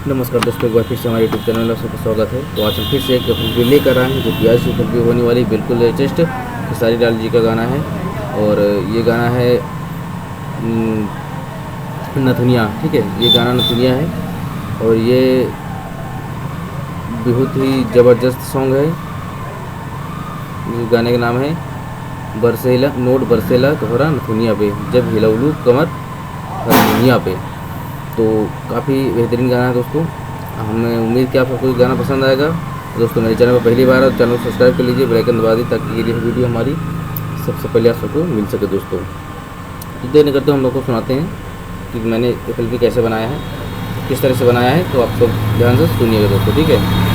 नमस्कार दोस्तों, एक बार फिर से हमारे यूट्यूब चैनल में सबका स्वागत है। तो आज हम फिर से एक फिल्म लेकर आए हैं जो कि आज की फिल्म होने वाली बिल्कुल लेटेस्ट खेसारी लाल जी का गाना है। और ये गाना है नथुनिया। ठीक है, ये गाना नथुनिया है और ये बहुत ही ज़बरदस्त सॉन्ग है। इस गाने का नाम है बरसेला नोट बरसेला तोहरा नथुनिया पे, जब हिलौलू कमर दुनिया पे। तो काफ़ी बेहतरीन गाना है दोस्तों। हमें उम्मीद कि आपको कोई गाना पसंद आएगा। दोस्तों मेरे चैनल पर पहली बार है, चैनल को सब्सक्राइब कर लीजिए, बेल आइकन दबा दी ताकि ये वीडियो हमारी सबसे पहले आप सबको मिल सके। दोस्तों तो देर नहीं करते, हम लोग को सुनाते हैं कि मैंने ये फिल्म कैसे बनाया है, किस तरह से बनाया है। तो आप सब ध्यान से सुनिएगा दोस्तों, ठीक है।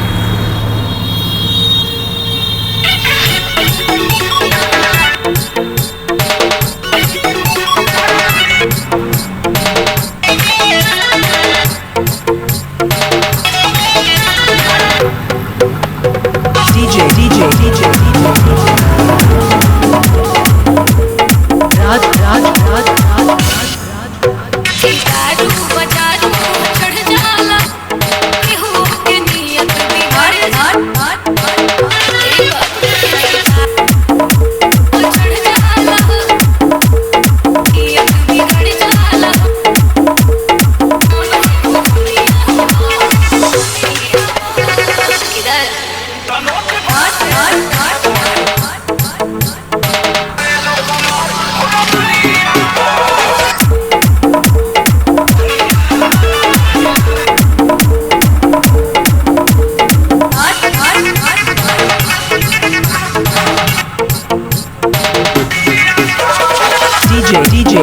DJ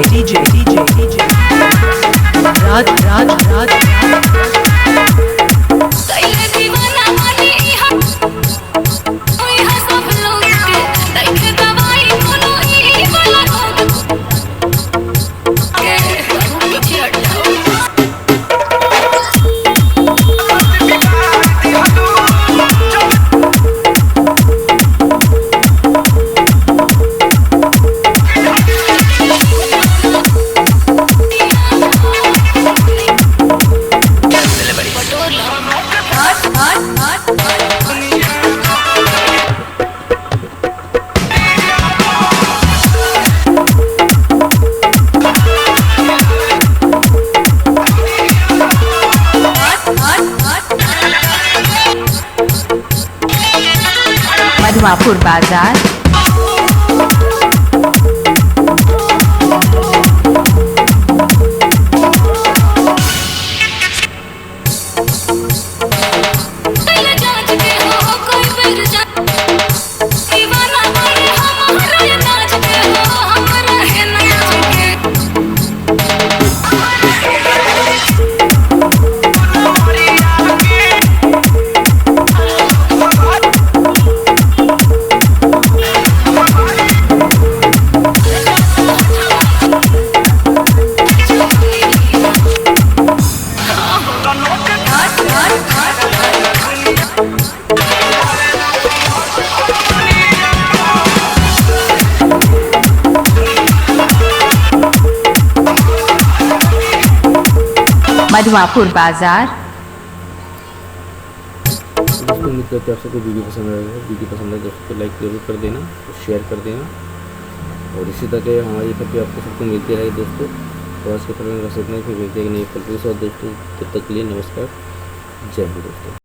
Raj मधुआपुर बाजार। मधुआपुर बाजार। दोस्तों उम्मीद करते हैं आप सबको वीडियो पसंद आएगा। वीडियो पसंद आए दोस्तों तो लाइक जरूर कर देना और शेयर कर देना, और इसी तरह हमारी फिल्म आपको सबको मिलती रहे दोस्तों। तो आज के फिल्म बस इतना ही, फिर मिलते हैं कि नहीं फिल्म के साथ दोस्तों। तब तक के लिए नमस्कार, जय हिंद दोस्तों।